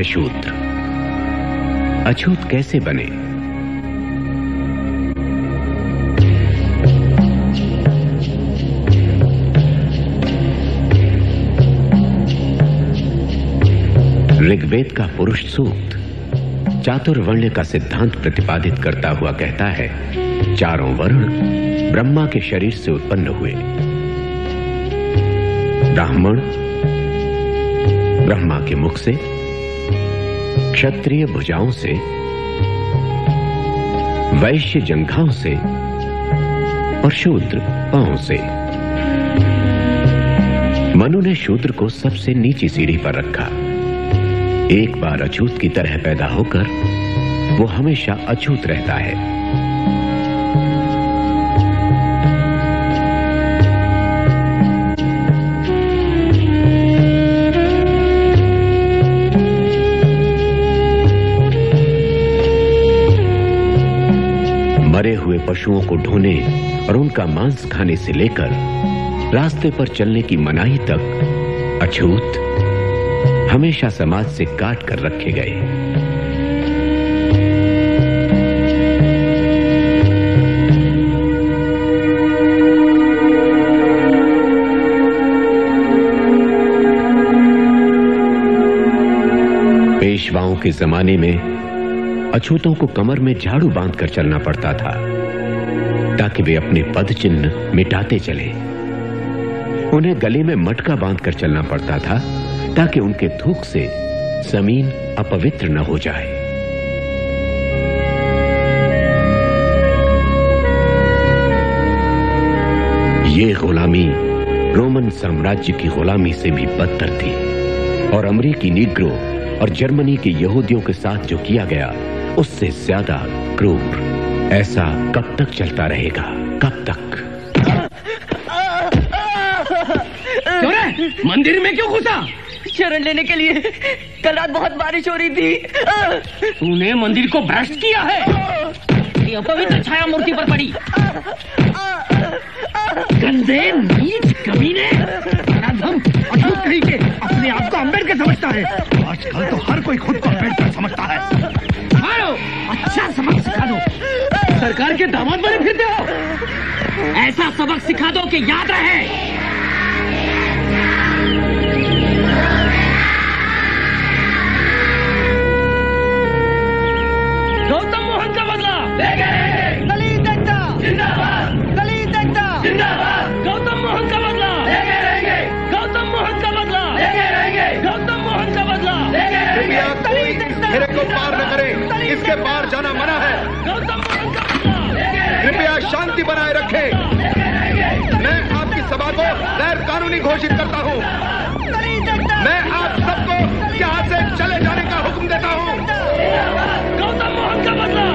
शूद्र अछूत कैसे बने? ऋग्वेद का पुरुष सूक्त चातुर्वर्ण्य का सिद्धांत प्रतिपादित करता हुआ कहता है, चारों वर्ण ब्रह्मा के शरीर से उत्पन्न हुए। ब्राह्मण ब्रह्मा के मुख से, क्षत्रिय भुजाओं से, वैश्य जंघाओं से और शूद्र पांवों से। मनु ने शूद्र को सबसे नीची सीढ़ी पर रखा। एक बार अछूत की तरह पैदा होकर वो हमेशा अछूत रहता है। मरे हुए पशुओं को ढोने और उनका मांस खाने से लेकर रास्ते पर चलने की मनाही तक अछूत हमेशा समाज से काट कर रखे गए। पेशवाओं के जमाने में अछूतों को कमर में झाड़ू बांधकर चलना पड़ता था ताकि वे अपने पद चिन्ह मिटाते चले। उन्हें गले में मटका बांधकर चलना पड़ता था ताकि उनके थूक से जमीन अपवित्र न हो जाए। ये गुलामी रोमन साम्राज्य की गुलामी से भी बदतर थी और अमेरिकी नीग्रो और जर्मनी के यहूदियों के साथ जो किया गया उससे ज्यादा क्रूर। ऐसा कब तक चलता रहेगा? कब तक? मंदिर में क्यों घुसा? शरण लेने के लिए। कल रात बहुत बारिश हो रही थी। तूने मंदिर को भ्रष्ट किया है। ये अपवित्र छाया मूर्ति पर पड़ी। गंदे नीच कमीने, अछूत कहीं के अपने आप को अम्बेडकर समझता है। आजकल तो हर कोई खुद को अम्बेडकर समझता है। मारो, अच्छा सबक सिखा दो। सरकार के दामाद बने फिरते हो। ऐसा सबक सिखा दो कि याद रहे। गौतम मोहन का बदला दलित एकता जिंदाबाद, दलित एकता जिंदाबाद। गौतम मोहन का बदला गौतम मोहन का बदला गौतम मोहन का बदला। कृपया कोई घेरे को पार न करे, इसके पार जाना मना है। गौतम मोहन का बदला। कृपया शांति बनाए रखें। मैं आपकी सभा को गैर कानूनी घोषित करता हूँ। मैं आप सबको यहाँ से चले जाने का हुक्म देता हूँ। गौतम मोहन का बदला।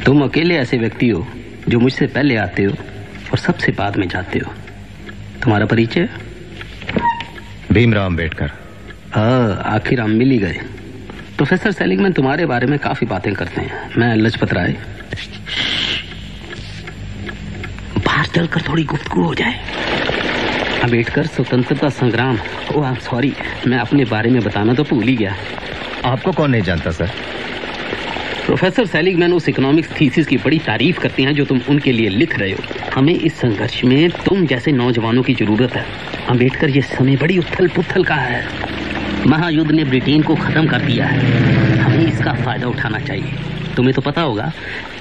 तुम अकेले ऐसे व्यक्ति हो जो मुझसे पहले आते हो और सबसे बाद में जाते हो। तुम्हारा परिचय? भीमराव अंबेडकर। हाँ, आखिर हम मिल ही गए। प्रोफेसर सेलिगमैन तुम्हारे बारे में काफी बातें करते हैं। मैं लजपत राय। बाहर चलकर थोड़ी गुफ्तगू हो जाए। अंबेडकर स्वतंत्रता संग्राम। ओह आई एम सॉरी, मैं अपने बारे में बताना तो भूल ही गया। आपको कौन नहीं जानता सर? प्रोफेसर सेलिगमैन उस इकोनॉमिक्स थीसिस की बड़ी तारीफ करते हैं जो तुम उनके लिए लिख रहे हो। हमें इस संघर्ष में तुम जैसे नौजवानों की जरूरत है। अंबेडकर, ये समय बड़ी उथल पुथल का है। महायुद्ध ने ब्रिटेन को खत्म कर दिया है। हमें इसका फायदा उठाना चाहिए। तुम्हें तो पता होगा,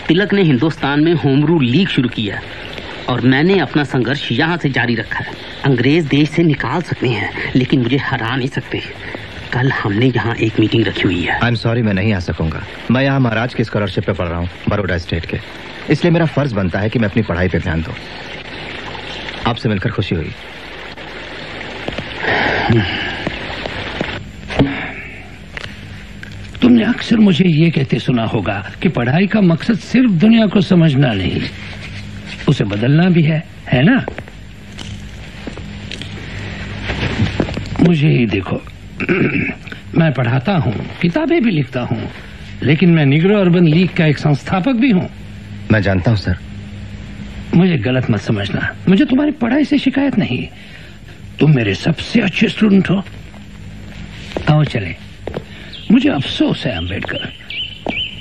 तिलक ने हिंदुस्तान में होम रूल लीग शुरू किया और मैंने अपना संघर्ष यहाँ से जारी रखा है। अंग्रेज देश से निकाल सकते हैं लेकिन मुझे हरा नहीं सकते। कल हमने यहाँ एक मीटिंग रखी हुई है। आई एम सॉरी, मैं नहीं आ सकूंगा। मैं यहाँ महाराज की स्कॉलरशिप पे पढ़ रहा हूँ, बड़ौदा स्टेट के। इसलिए मेरा फर्ज बनता है कि मैं अपनी पढ़ाई पे ध्यान दूं। आपसे मिलकर खुशी हुई। तुमने अक्सर मुझे ये कहते सुना होगा कि पढ़ाई का मकसद सिर्फ दुनिया को समझना नहीं, उसे बदलना भी है ना? मुझे ही देखो, मैं पढ़ाता हूँ, किताबें भी लिखता हूँ, लेकिन मैं निग्रो अर्बन लीग का एक संस्थापक भी हूँ। मैं जानता हूँ सर। मुझे गलत मत समझना, मुझे तुम्हारी पढ़ाई से शिकायत नहीं। तुम मेरे सबसे अच्छे स्टूडेंट हो। आओ चले। मुझे अफसोस है अंबेडकर,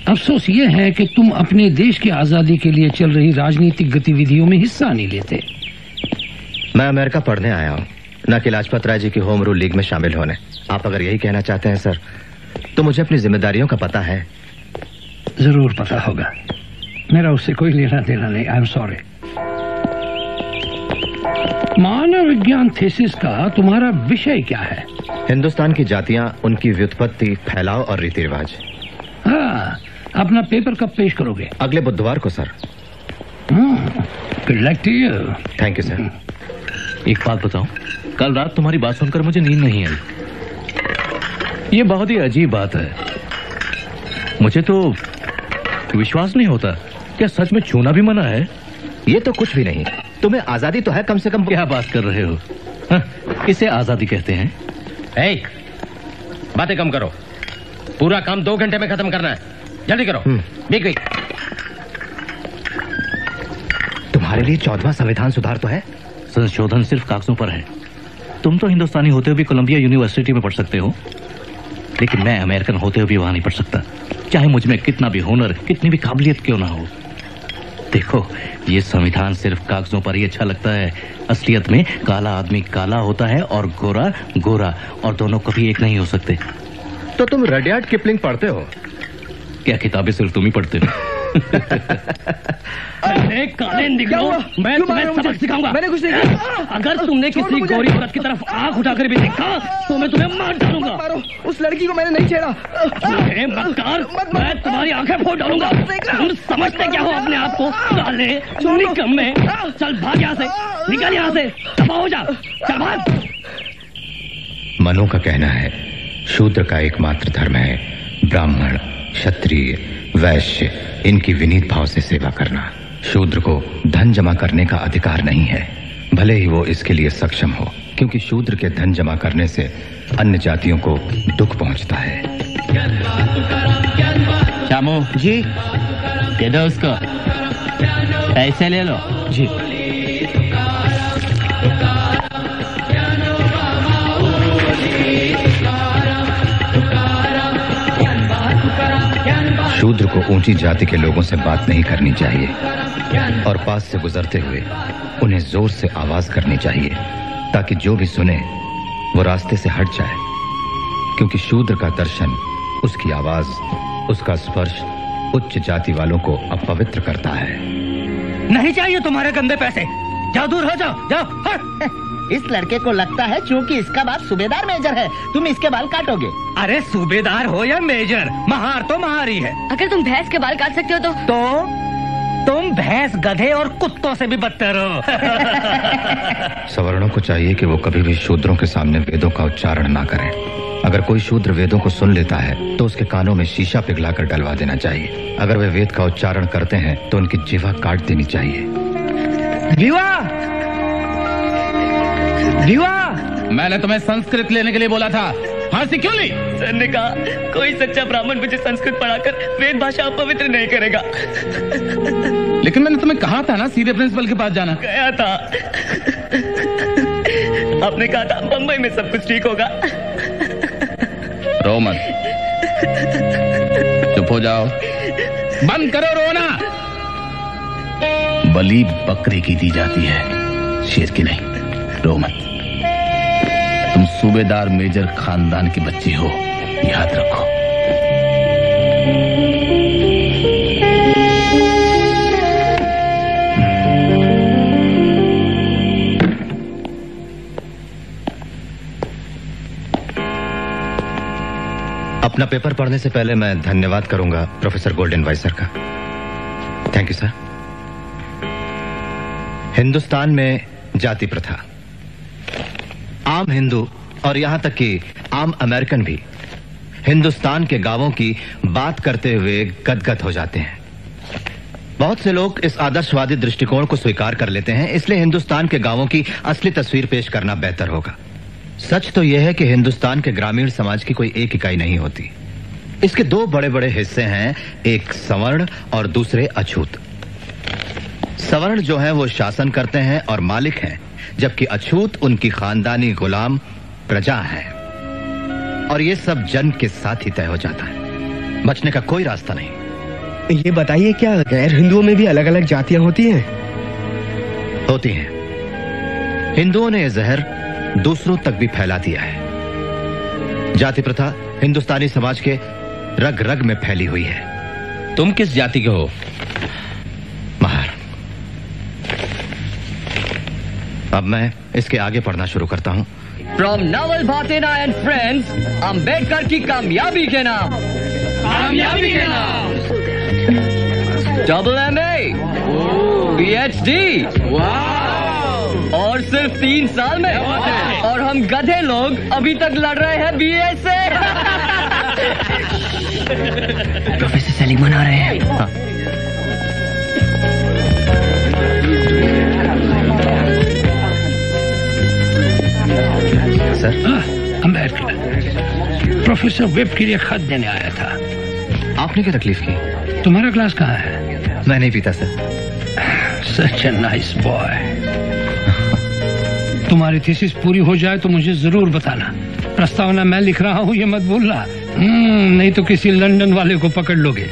अफसोस ये है कि तुम अपने देश की आजादी के लिए चल रही राजनीतिक गतिविधियों में हिस्सा नहीं लेते। मैं अमेरिका पढ़ने आया हूँ, न कि लाजपत राय जी की होम रूल लीग में शामिल होने। आप अगर यही कहना चाहते हैं सर, तो मुझे अपनी जिम्मेदारियों का पता है। जरूर पता होगा, मेरा उससे कोई लेना देना नहीं। I am sorry. मानव विज्ञान थीसिस का तुम्हारा विषय क्या है? हिंदुस्तान की जातियां, उनकी व्युत्पत्ति, फैलाव और रीति रिवाज। हाँ, अपना पेपर कब पेश करोगे? अगले बुधवार को sir. Good luck to you. Thank you sir. एक बात बताओ, कल रात तुम्हारी बात सुनकर मुझे नींद नहीं आई। ये बहुत ही अजीब बात है, मुझे तो विश्वास नहीं होता। क्या सच में छूना भी मना है? ये तो कुछ भी नहीं, तुम्हें आजादी तो है कम से कम। क्या बात कर रहे हो? इसे आजादी कहते हैं? बातें कम करो, पूरा काम 2 घंटे में खत्म करना है, जल्दी करो। बिक गई। तुम्हारे लिए 14वां संविधान सुधार तो है? संशोधन सिर्फ कागजों पर है। तुम तो हिंदुस्तानी होते हुए भी कोलंबिया यूनिवर्सिटी में पढ़ सकते हो, लेकिन मैं अमेरिकन होते हुए भी वहां नहीं पढ़ सकता, चाहे मुझ में कितना भी हुनर, कितनी भी काबिलियत क्यों ना हो। देखो, ये संविधान सिर्फ कागजों पर ही अच्छा लगता है। असलियत में काला आदमी काला होता है और गोरा गोरा, और दोनों कभी एक नहीं हो सकते। तो तुम रडियार्ड किपलिंग पढ़ते हो? क्या किताबें सिर्फ तुम ही पढ़ते हो? अरे काले निगरो, मैं तुम्हें सबक सिखाऊंगा। मैंने कुछ नहीं किया। अगर तुमने किसी गोरी औरत की तरफ आंख उठाकर भी देखा तो मैं तुम्हें मार डालूंगा। उस लड़की को मैंने नहीं छेड़ा। मक्कार, मैं तुम्हारी आंखें फोड़ डालूंगा। तुम समझते क्या हो अपने आप को? काले निकम्मे, चल भाग यहाँ से, निकल यहाँ से, दफा हो जा, चल भाग। मनु का कहना है, शूद्र का एकमात्र धर्म है ब्राह्मण, क्षत्रिय, वैश्य, इनकी विनीत भाव से सेवा करना। शूद्र को धन जमा करने का अधिकार नहीं है, भले ही वो इसके लिए सक्षम हो, क्योंकि शूद्र के धन जमा करने से अन्य जातियों को दुख पहुंचता है। श्यामू जी, दे दो उसको, पैसे ले लो जी। शूद्र को ऊंची जाति के लोगों से बात नहीं करनी चाहिए और पास से गुजरते हुए उन्हें जोर से आवाज करनी चाहिए, ताकि जो भी सुने वो रास्ते से हट जाए, क्योंकि शूद्र का दर्शन, उसकी आवाज, उसका स्पर्श उच्च जाति वालों को अपवित्र करता है। नहीं चाहिए तुम्हारे गंदे पैसे, जाओ, दूर हो जाओ, जाओ। इस लड़के को लगता है क्योंकि इसका बाप सूबेदार मेजर है, तुम इसके बाल काटोगे। अरे सूबेदार हो या मेजर, महार तो महार ही है। अगर तुम भैंस के बाल काट सकते हो तो तुम भैंस, गधे और कुत्तों से भी बदतर हो। सवर्णों को चाहिए कि वो कभी भी शूद्रों के सामने वेदों का उच्चारण ना करें। अगर कोई शूद्र वेदों को सुन लेता है तो उसके कानों में शीशा पिघलाकर डलवा देना चाहिए। अगर वे वेद का उच्चारण करते हैं तो उनकी जीवा काट देनी चाहिए। विवाह, विवाह। मैंने तुम्हें संस्कृत लेने के लिए बोला था, फांसी क्यों ली? सर ने कहा कोई सच्चा ब्राह्मण मुझे संस्कृत पढ़ाकर वेद भाषा अपवित्र नहीं करेगा। लेकिन मैंने तुम्हें कहा था ना सीधे प्रिंसिपल के पास जाना। गया था, आपने कहा था बंबई में सब कुछ ठीक होगा। रो मत, चुप हो जाओ, बंद करो रोना। बलि बकरे की दी जाती है, शेर की नहीं। रो मत। तुम सूबेदार मेजर खानदान की बच्ची हो, याद रखो। अपना पेपर पढ़ने से पहले मैं धन्यवाद करूंगा प्रोफेसर गोल्डनवाइस सर का। Thank you sir. हिंदुस्तान में जाति प्रथा, आम हिंदू और यहां तक कि आम अमेरिकन भी हिंदुस्तान के गांवों की बात करते हुए गदगद हो जाते हैं। बहुत से लोग इस आदर्शवादी दृष्टिकोण को स्वीकार कर लेते हैं, इसलिए हिंदुस्तान के गांवों की असली तस्वीर पेश करना बेहतर होगा। सच तो यह है कि हिंदुस्तान के ग्रामीण समाज की कोई एक इकाई नहीं होती। इसके दो बड़े बड़े हिस्से हैं, एक सवर्ण और दूसरे अछूत। सवर्ण जो है वो शासन करते हैं और मालिक हैं, जबकि अछूत उनकी खानदानी गुलाम प्रजा है। और ये सब जन्म के साथ ही तय हो जाता है, बचने का कोई रास्ता नहीं। ये बताइए, क्या गैर हिंदुओं में भी अलग अलग जातियां होती हैं? होती हैं। हिंदुओं ने यह जहर दूसरों तक भी फैला दिया है। जाति प्रथा हिंदुस्तानी समाज के रग रग में फैली हुई है। तुम किस जाति के हो? महार। अब मैं इसके आगे पढ़ना शुरू करता हूं। From Naval Bhathena and friends, Ambedkar की कामयाबी के नाम। कामयाबी के नाम। डबल MA, PhD, और सिर्फ 3 साल में। और हम गधे लोग अभी तक लड़ रहे हैं BA से। प्रोफेसर सेलिगमैन आ रहे हैं। हाँ। सर, अम्बेडकर प्रोफेसर वेब के लिए खत देने आया था। आपने क्या तकलीफ की? तुम्हारा ग्लास कहाँ है? मैं नहीं पीता sir. Such a nice boy. तुम्हारी थीसिस पूरी हो जाए तो मुझे जरूर बताना। प्रस्तावना मैं लिख रहा हूँ, ये मत भूलना। नहीं तो किसी लंदन वाले को पकड़ लोगे।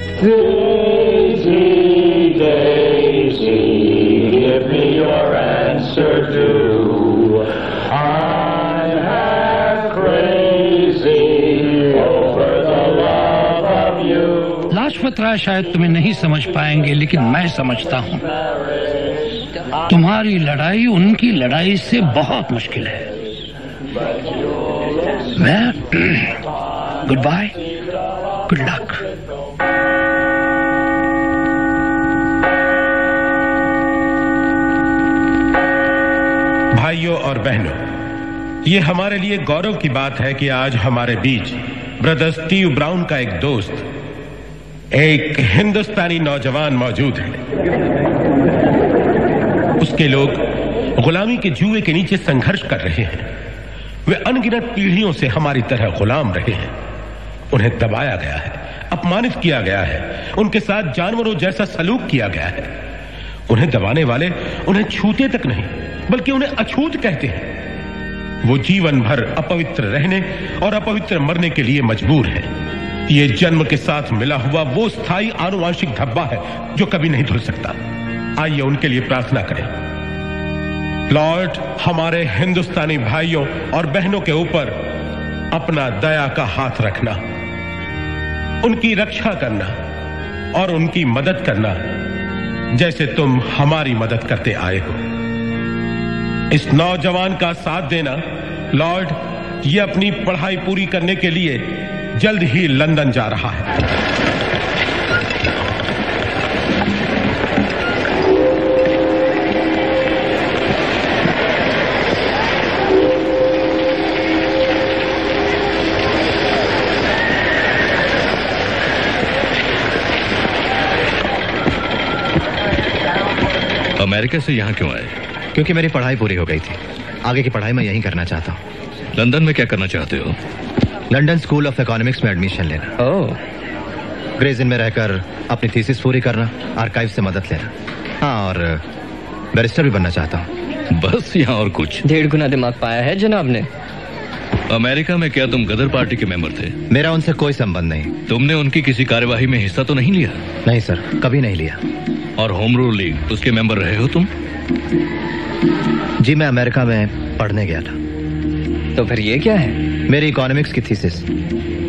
लाजपत राय शायद तुम्हें नहीं समझ पाएंगे, लेकिन मैं समझता हूँ। तुम्हारी लड़ाई उनकी लड़ाई से बहुत मुश्किल है। Goodbye, good luck. भाइयों और बहनों, ये हमारे लिए गौरव की बात है कि आज हमारे बीच ब्रदर स्टीव ब्राउन का एक दोस्त, एक हिंदुस्तानी नौजवान मौजूद है। उसके लोग गुलामी के जुए के नीचे संघर्ष कर रहे हैं। वे अनगिनत पीढ़ियों से हमारी तरह गुलाम रहे हैं। उन्हें दबाया गया है, अपमानित किया गया है, उनके साथ जानवरों जैसा सलूक किया गया है। उन्हें दबाने वाले उन्हें छूते तक नहीं, बल्कि उन्हें अछूत कहते हैं। वो जीवन भर अपवित्र रहने और अपवित्र मरने के लिए मजबूर है। ये जन्म के साथ मिला हुआ वो स्थायी आनुवांशिक धब्बा है जो कभी नहीं धुल सकता। आइए उनके लिए प्रार्थना करें। लॉर्ड, हमारे हिंदुस्तानी भाइयों और बहनों के ऊपर अपना दया का हाथ रखना, उनकी रक्षा करना और उनकी मदद करना जैसे तुम हमारी मदद करते आए हो। इस नौजवान का साथ देना। लॉर्ड, ये अपनी पढ़ाई पूरी करने के लिए जल्द ही लंदन जा रहा है। अमेरिका से यहाँ क्यों आए? क्योंकि मेरी पढ़ाई पूरी हो गई थी। आगे की पढ़ाई मैं यहीं करना चाहता हूँ। लंदन में क्या करना चाहते हो? लंदन स्कूल ऑफ इकोनॉमिक्स में एडमिशन लेना। ओह। ग्रेज इन में रहकर अपनी थीसिस पूरी करना, आर्काइव से मदद लेना। हाँ, और बैरिस्टर भी बनना चाहता हूँ। बस यहाँ और कुछ? 1.5 गुना दिमाग पाया है जनाब ने। अमेरिका में क्या तुम गदर पार्टी के मेंबर थे? मेरा उनसे कोई संबंध नहीं। तुमने उनकी किसी कार्यवाही में हिस्सा तो नहीं लिया? नहीं सर, कभी नहीं लिया। और होम रूल लीग उसके मेंबर रहे हो तुम? जी, मैं अमेरिका में पढ़ने गया था। तो फिर ये क्या है? मेरी इकोनॉमिक्स की थीसिस।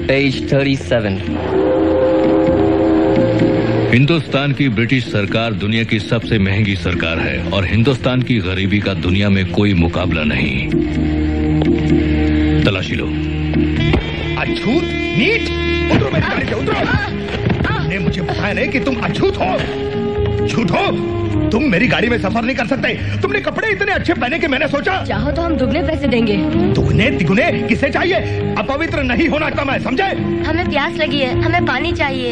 पेज 37। हिंदुस्तान की ब्रिटिश सरकार दुनिया की सबसे महंगी सरकार है और हिंदुस्तान की गरीबी का दुनिया में कोई मुकाबला नहीं। तलाशी लो। अछूत, नीच, उतरो मेरी गाड़ी से, उतरो। ने मुझे बताया नहीं कि तुम अछूत हो, झूठ हो। तुम मेरी गाड़ी में सफर नहीं कर सकते। तुमने कपड़े इतने अच्छे पहने कि मैंने सोचा। चाहो तो हम दुगने पैसे देंगे। दुगने तिगुने किसे चाहिए? अपवित्र नहीं होना चाहता मैं, समझे? हमें प्यास लगी है, हमें पानी चाहिए।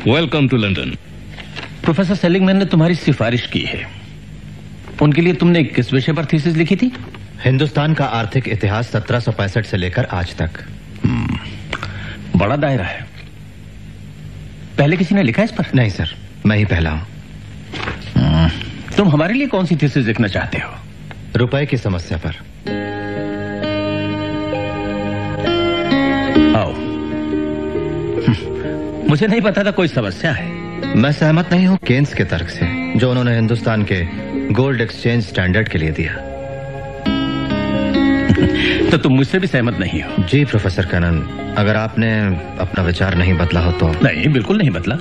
Welcome to London. Professor Seligman ने तुम्हारी सिफारिश की है। उनके लिए तुमने किस विषय पर थीसिस लिखी थी? हिंदुस्तान का आर्थिक इतिहास 1765 से लेकर आज तक। बड़ा दायरा है। पहले किसी ने लिखा इस पर? नहीं सर, मैं ही पहला हूं। तुम हमारे लिए कौन सी थीसिस लिखना चाहते हो? रुपए की समस्या पर। आओ। मुझे नहीं पता था कोई समस्या है। मैं सहमत नहीं हूं केन्स के तर्क से, जो उन्होंने हिंदुस्तान के गोल्ड एक्सचेंज स्टैंडर्ड के लिए दिया। तो तुम मुझसे भी सहमत नहीं हो? जी प्रोफेसर कैनन, अगर आपने अपना विचार नहीं बदला हो तो। नहीं, बिल्कुल नहीं बदला।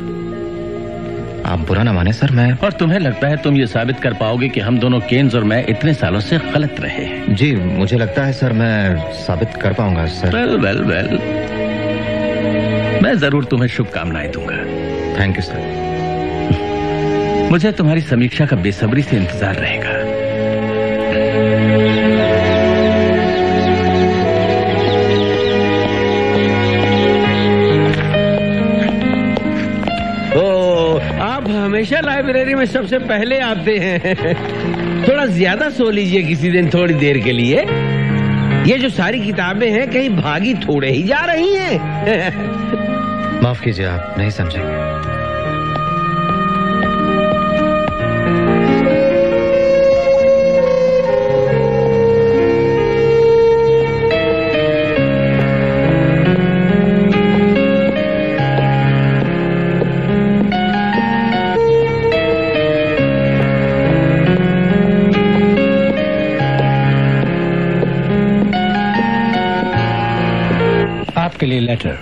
आप बुरा ना माने सर, मैं। और तुम्हें लगता है तुम ये साबित कर पाओगे कि हम दोनों केन्स और मैं इतने सालों से गलत रहे? जी, मुझे लगता है सर मैं साबित कर पाऊंगा सर। वेल, मैं जरूर तुम्हें शुभकामनाएं दूंगा। Thank you sir. मुझे तुम्हारी समीक्षा का बेसब्री से इंतजार रहेगा। आप हमेशा लाइब्रेरी में सबसे पहले आते हैं। थोड़ा ज्यादा सो लीजिए किसी दिन, थोड़ी देर के लिए। ये जो सारी किताबें हैं कहीं भागी थोड़े ही जा रही हैं। माफ कीजिए, आप नहीं समझेंगे। आपके लिए लेटर।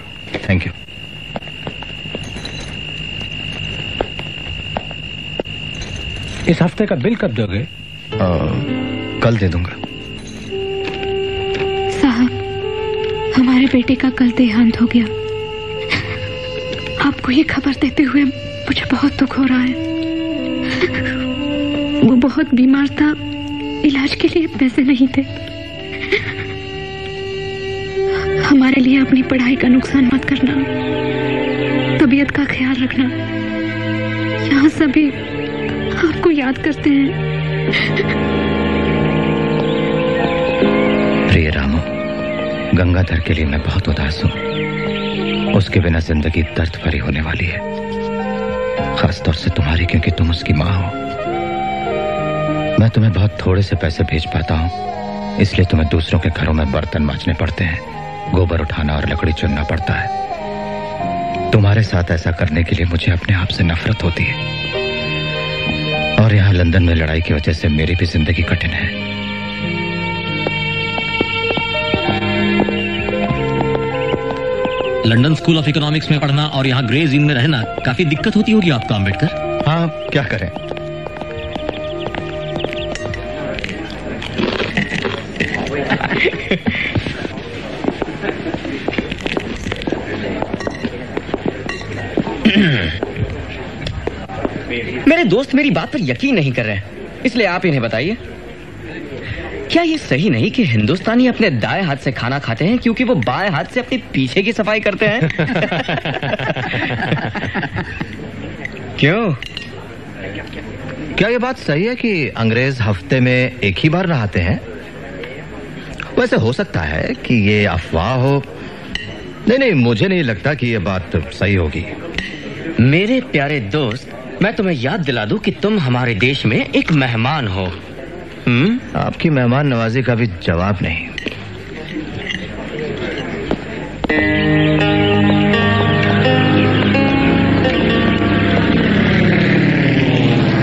Thank you. इस हफ्ते का बिल कब दोगे? कल दे दूंगा। साहब, हमारे बेटे का कल देहांत हो गया। आपको ये खबर देते हुए मुझे बहुत दुख हो रहा है। वो बहुत बीमार था, इलाज के लिए पैसे नहीं थे। हमारे लिए अपनी पढ़ाई का नुकसान मत करना, तबीयत का ख्याल रखना। यहाँ सभी आपको याद करते हैं। प्रिय रामू, गंगाधर के लिए मैं बहुत उदास हूँ। उसके बिना जिंदगी दर्द भरी होने वाली है, खासतौर से तुम्हारी, क्योंकि तुम उसकी माँ हो। मैं तुम्हें बहुत थोड़े से पैसे भेज पाता हूँ, इसलिए तुम्हें दूसरों के घरों में बर्तन मांजने पड़ते हैं, गोबर उठाना और लकड़ी चुनना पड़ता है। तुम्हारे साथ ऐसा करने के लिए मुझे अपने आप से नफरत होती है। और यहाँ लंदन में लड़ाई की वजह से मेरी भी जिंदगी कठिन है। लंदन स्कूल ऑफ इकोनॉमिक्स में पढ़ना और यहाँ ग्रेज इन में रहना काफी दिक्कत होती होगी आपको, अम्बेडकर। हाँ, क्या करें। मेरे दोस्त मेरी बात पर यकीन नहीं कर रहे हैं, इसलिए आप इन्हें बताइए क्या ये सही नहीं कि हिंदुस्तानी अपने दाएं हाथ से खाना खाते हैं क्योंकि वो बाएं हाथ से अपने पीछे की सफाई करते हैं? क्यों? क्या ये बात सही है कि अंग्रेज हफ्ते में एक ही बार नहाते हैं? वैसे हो सकता है कि ये अफवाह हो। नहीं, मुझे नहीं लगता कि ये बात सही होगी। मेरे प्यारे दोस्त, मैं तुम्हें याद दिला दूं कि तुम हमारे देश में एक मेहमान हो। आपकी मेहमान नवाजी का भी जवाब नहीं।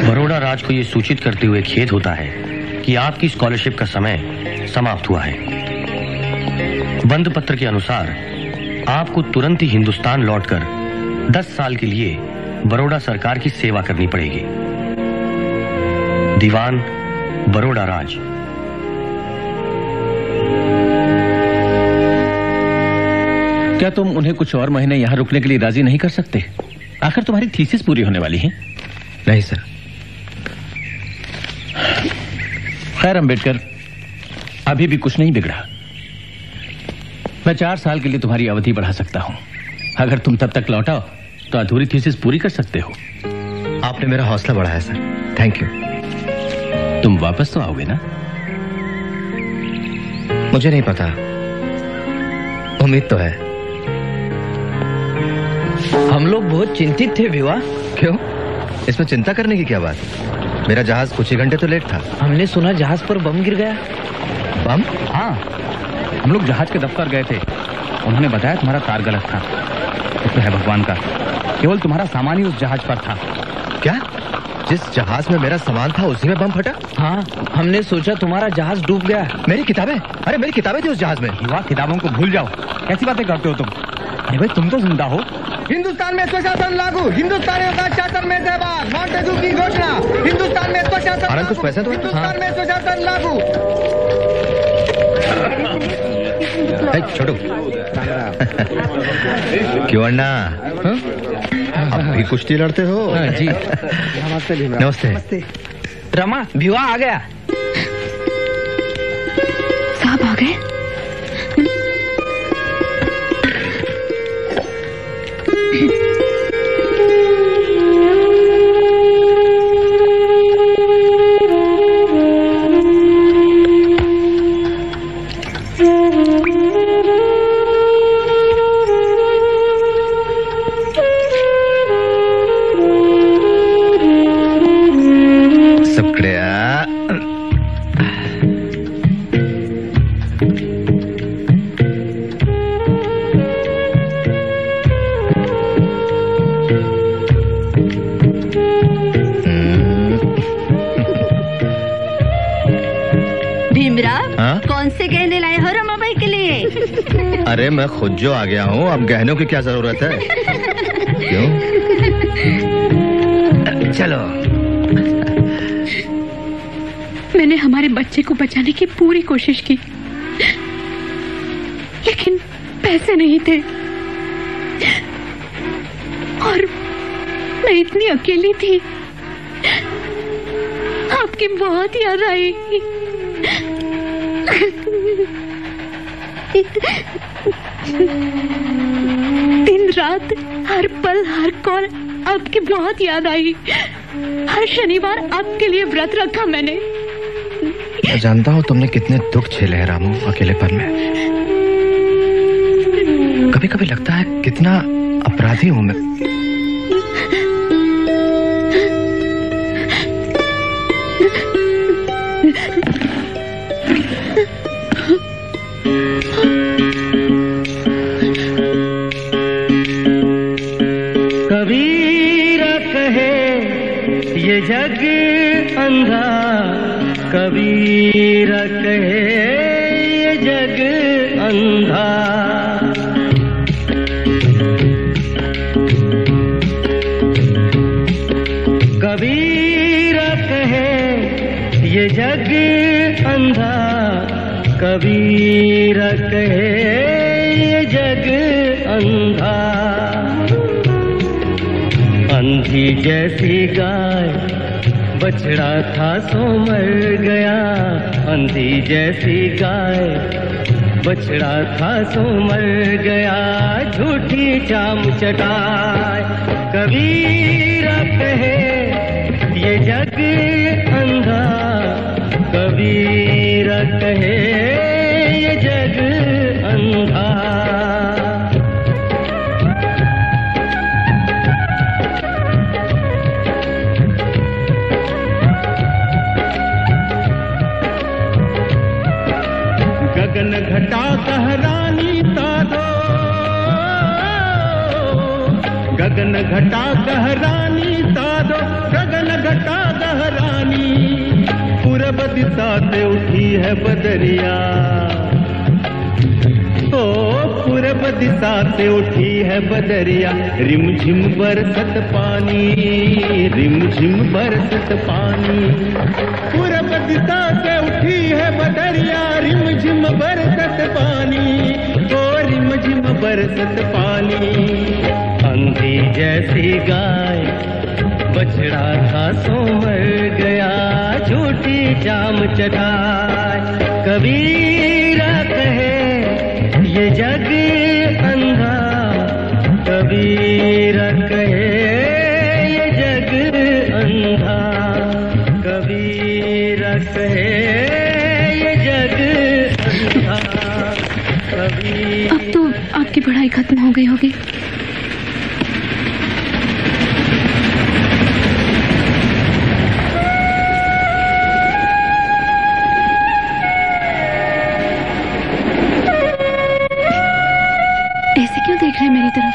बड़ौदा राज को यह सूचित करते हुए खेद होता है कि आपकी स्कॉलरशिप का समय समाप्त हुआ है। बंद पत्र के अनुसार आपको तुरंत ही हिंदुस्तान लौटकर 10 साल के लिए बड़ौदा सरकार की सेवा करनी पड़ेगी। दीवान बड़ौदा राज। क्या तुम उन्हें कुछ और महीने यहाँ रुकने के लिए राजी नहीं कर सकते? आखिर तुम्हारी थीसिस पूरी होने वाली है। नहीं सर। खैर अम्बेडकर, अभी भी कुछ नहीं बिगड़ा। मैं 4 साल के लिए तुम्हारी अवधि बढ़ा सकता हूं। अगर तुम तब तक लौटाओ तो अधूरी थीसिस पूरी कर सकते हो। आपने मेरा हौसला बढ़ाया सर, थैंक यू। तुम वापस तो आओगे ना? मुझे नहीं पता, उम्मीद तो है। हम लोग बहुत चिंतित थे विवाह। क्यों? इसमें चिंता करने की क्या बात? मेरा जहाज कुछ ही घंटे तो लेट था। हमने सुना जहाज पर बम गिर गया। बम? हाँ, हम लोग जहाज के दफ्तर गए थे। उन्होंने बताया तुम्हारा तार गलत था। तो है भगवान का, केवल तुम्हारा सामान ही उस जहाज पर था। क्या? जिस जहाज में मेरा सामान था उसी में बम फटा? हाँ, हमने सोचा तुम्हारा जहाज डूब गया। मेरी किताबें? अरे मेरी किताबें थी उस जहाज में। युवा, किताबों को भूल जाओ। कैसी बातें करते हो तुम? अरे भाई, तुम तो जिंदा हो। हिंदुस्तान में स्वशासन लागू, हिंदुस्तानियों का शासन में सहभाग, मॉन्टेगू की घोषणा। हिंदुस्तान में स्वशासन, कुछ पैसे तो हिंदुस्तान में स्वशासन लागू। छोड़ो। क्यों अन्ना, अब भी कुश्ती लड़ते हो? जी। नमस्ते। रमा, भिवा आ गया। साहब आ गए? अरे मैं खुद जो आ गया हूँ, अब गहनों की क्या जरूरत है? क्यों? चलो। मैंने हमारे बच्चे को बचाने की पूरी कोशिश की, लेकिन पैसे नहीं थे और मैं इतनी अकेली थी। आपकी बहुत याद आई। दिन रात, हर पल, हर कॉल आपकी बहुत याद आई। हर शनिवार आपके लिए व्रत रखा मैंने। मैं जानता हूँ तुमने कितने दुख झेले हैं रामू अकेलेपन में। कभी कभी लगता है कितना अपराधी हूँ मैं। जग अंधा, कबीर कहे ये जग अंधा। कबीर कहे ये जग अंधा, कबीर कहे ये जग अंधा। अंधी जैसी गाय बछड़ा था सो मर गया अंधी जैसी गाय, बछड़ा था सो मर गया झूठी चाम चटाए। कबीरा कहे ये जग अंधा, कबीरा कहे ये जग अंधा। गगन घटा कहरानी तारो, गगन घटा कहरानी तारो, गगन घटा कहरानी। पूरब दिशा से उठी है बदरिया, ओ पूरब दिशा से उठी है बदरिया। रिमझिम बरसत पानी, रिमझिम बरसत पानी। पूरब दिशा से उठी है बदरिया, रिमझिम बरसत पानी, ओ रिमझिम बरसत पानी। अंधी जैसी गाय, बछड़ा था सो मर गया झूठी जाम चढ़ाए। कबीरा कहे ये जग अंधा, कबीरा कहे ये जग अंधा, कबीरा कहे ये जग अंधा, कबीरा। अब तो आपकी पढ़ाई खत्म हो गई होगी। देख रहे मेरी तरफ।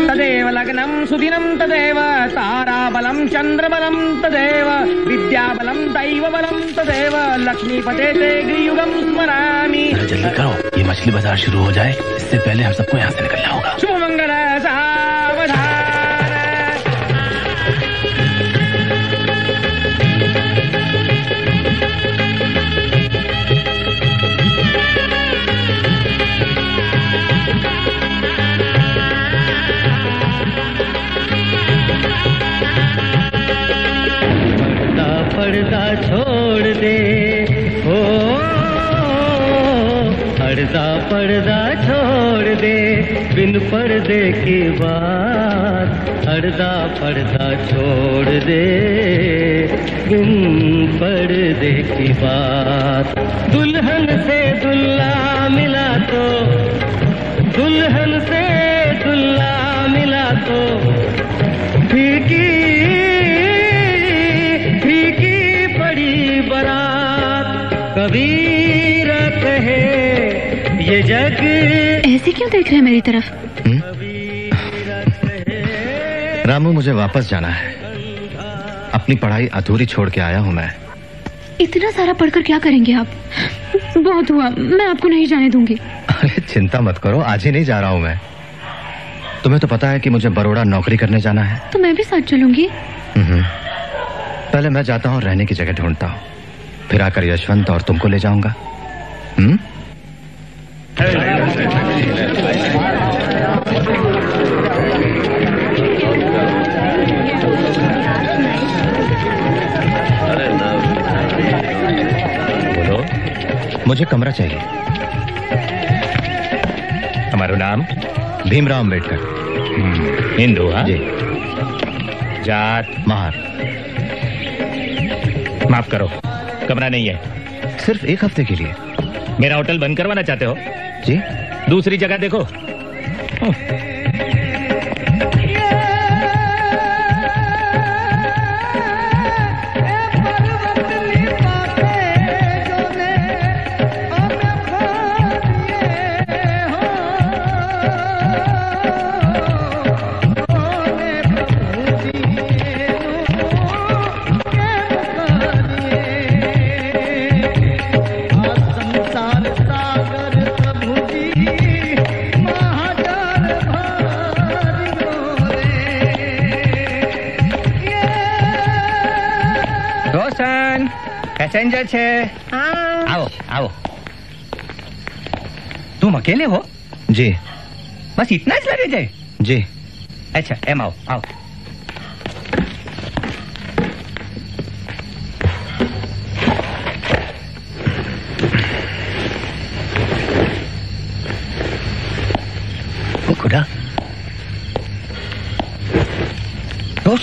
तदेव लग्नं सुदिनं तदेव ताराबलं चंद्रबलं तदेव विद्याबलं दैवबलं तदेव लक्ष्मीपते ते गृयुगं स्मरामि। जल्दी करो, ये मछली बाजार शुरू हो जाए, इससे पहले हम सबको यहाँ से निकलना होगा। शुभ मंगल सावधान। पर्दा छोड़ दे हो, पर्दा पर्दा छोड़ दे, बिन पर्दे की बात। पर्दा पर्दा छोड़ दे, बिन पर्दे की बात। दुल्हन से दुल्हा मिला तो, दुल्हन से दुल्हा मिला तो फीकी कबीरा कहे ये जग। ऐसे क्यों देख रहे हैं मेरी तरफ? रामू, मुझे वापस जाना है। अपनी पढ़ाई अधूरी छोड़ के आया हूँ मैं। इतना सारा पढ़कर क्या करेंगे आप? बहुत हुआ, मैं आपको नहीं जाने दूंगी। अरे चिंता मत करो, आज ही नहीं जा रहा हूँ मैं। तुम्हें तो पता है कि मुझे बड़ौदा नौकरी करने जाना है। तो मैं भी साथ चलूंगी। पहले मैं जाता हूँ, रहने की जगह ढूंढता हूँ, फिर आकर यशवंत और तुमको ले जाऊंगा। बोलो, मुझे कमरा चाहिए। हमारा नाम भीमराव अम्बेडकर। हिंदू? हाँ जी। जात? महार। माफ करो, कमरा नहीं है। सिर्फ एक हफ्ते के लिए। मेरा होटल बंद करवाना चाहते हो? जी। दूसरी जगह देखो। पैसेंजर छे। हाँ। आओ आओ। तुम अकेले हो? जी। बस इतना ज लगे जाए? जी। अच्छा, एम आओ आओ।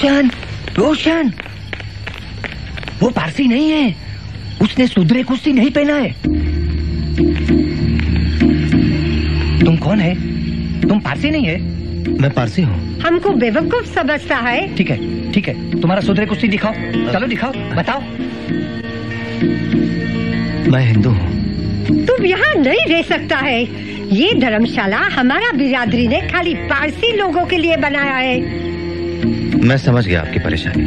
रोशन, रोशन, वो पारसी नहीं है, उसने सुधरे कुश्ती नहीं पहना है। तुम कौन है? तुम पारसी नहीं है? मैं पारसी हूँ। हमको बेवकूफ समझता है। ठीक है, ठीक है, तुम्हारा सुधरे कुश्ती दिखाओ, चलो दिखाओ, बताओ। मैं हिंदू हूँ। तुम यहाँ नहीं रह सकता है। ये धर्मशाला हमारा बिरादरी ने खाली पारसी लोगों के लिए बनाया है। मैं समझ गया आपकी परेशानी।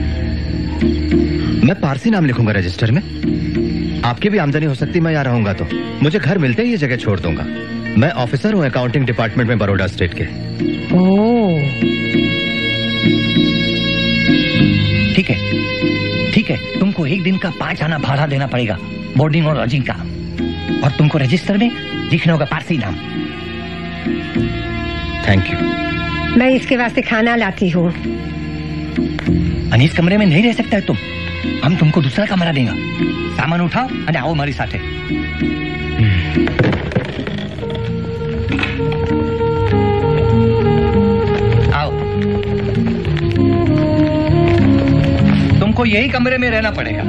मैं पारसी नाम लिखूंगा रजिस्टर में। आपकी भी आमदनी हो सकती, मैं यहाँ रहूंगा तो। मुझे घर मिलते ही ये जगह छोड़ दूंगा। मैं ऑफिसर हूँ अकाउंटिंग डिपार्टमेंट में बड़ौदा स्टेट के। ठीक है, ठीक है, तुमको एक दिन का 5 आना भाड़ा देना पड़ेगा, बोर्डिंग और लॉजिंग का। और तुमको रजिस्टर में लिखना होगा पारसी नाम। Thank you. मैं इसके वास्ते खाना लाती हूँ। अनीस कमरे में नहीं रह सकता है तुम। हम तुमको दूसरा कमरा देंगे। सामान उठाओ और आओ हमारी साथे। आओ। तुमको यही कमरे में रहना पड़ेगा,